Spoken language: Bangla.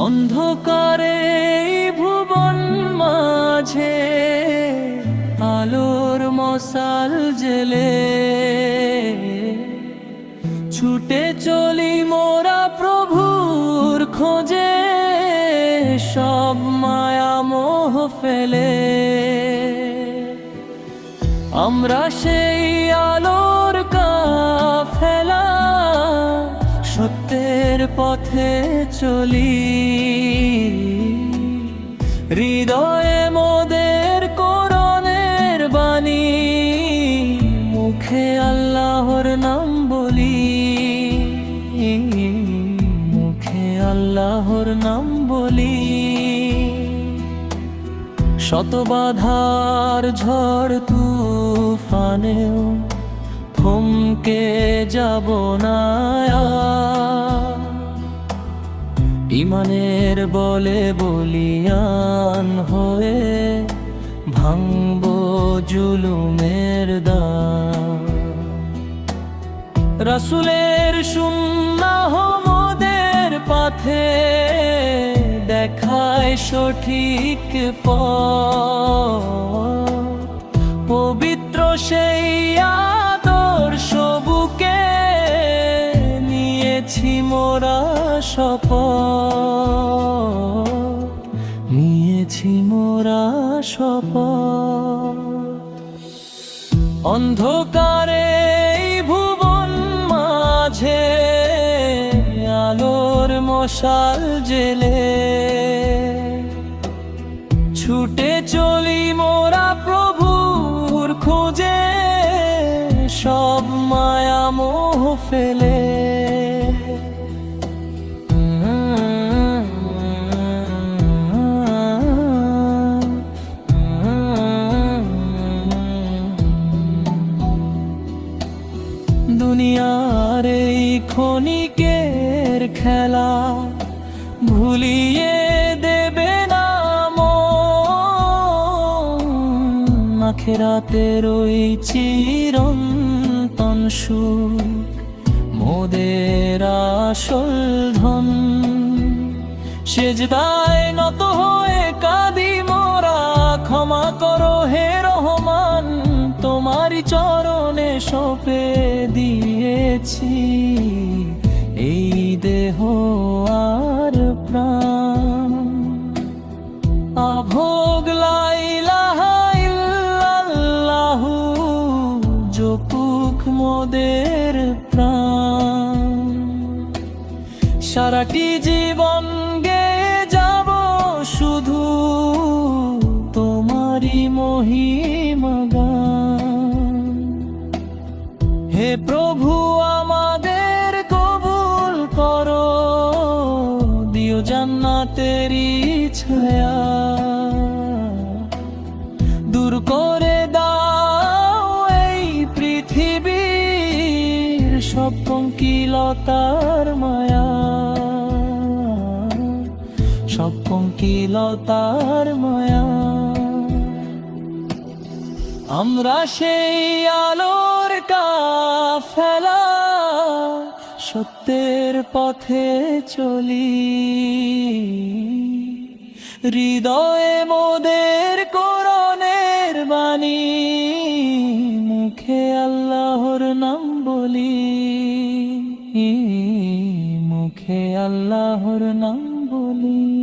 অন্ধকারে ভুবন মাঝে আলোর মশাল জেলে ছুটে চলি মোরা প্রভুর খোঁজে, সব মায়া মোহ ফেলে আমরা সেই আলোর কাফেলা সত্যের পথে চলি। হৃদয়ে মোদের কোরআনের বাণী, মুখে আল্লাহর নাম বলি, মুখে আল্লাহর নাম বলি। শত বাধার ঝড় তুফানেও থমকে যাব না, ঈমানের বলে বলিয়ান হয়ে ভাঙব জুলুমের দ্বার। রাসূলের সুন্নাহ মোদের পথে দেখায় সঠিক পথ, পবিত্র সেই আদর্শ বুকে নিয়েছি মোরা শপথ, নিয়েছি মোরা শপথ। অন্ধকারে ভুবন মাঝে আলোর মশাল জেলে ছুটে চলি মোরা প্রভুর খোঁজে, সব মায়া মোহ ফেলে। দুনিয়ার এই ক্ষণিকের খেলা ভুলিয়ে দেবে না মন, আখিরাতের ওই চিরন্তন সুখ মোদের আসল ধন। সেজদায় নত হয়ে কাঁদি মোরা, ক্ষমা করো হে রহমান, তোমারই চরণে সঁপে দিয়েছি এই দেহ আর প্রাণ। আভোগ লা ইলাহা ইল্লাল্লাহু জপুক মোদের প্রাণ। সারাটি জীবন গেয়ে যাব শুধু তোমারই মহিমা গান। হে প্রভু আমাদের কবুল করো, দিও জান্নাতেরি ছায়া, দূর করে দাও এই পৃথিবীর সব পঙ্কিলতার মায়া, সব পঙ্কিলতার মায়া। আমরা সেই আলোর কাফেলা সত্যের পথে চলি। হৃদয়ে মোদের কোরআনের বাণী, মুখে আল্লাহর নাম বলি, মুখে আল্লাহর নাম বলি।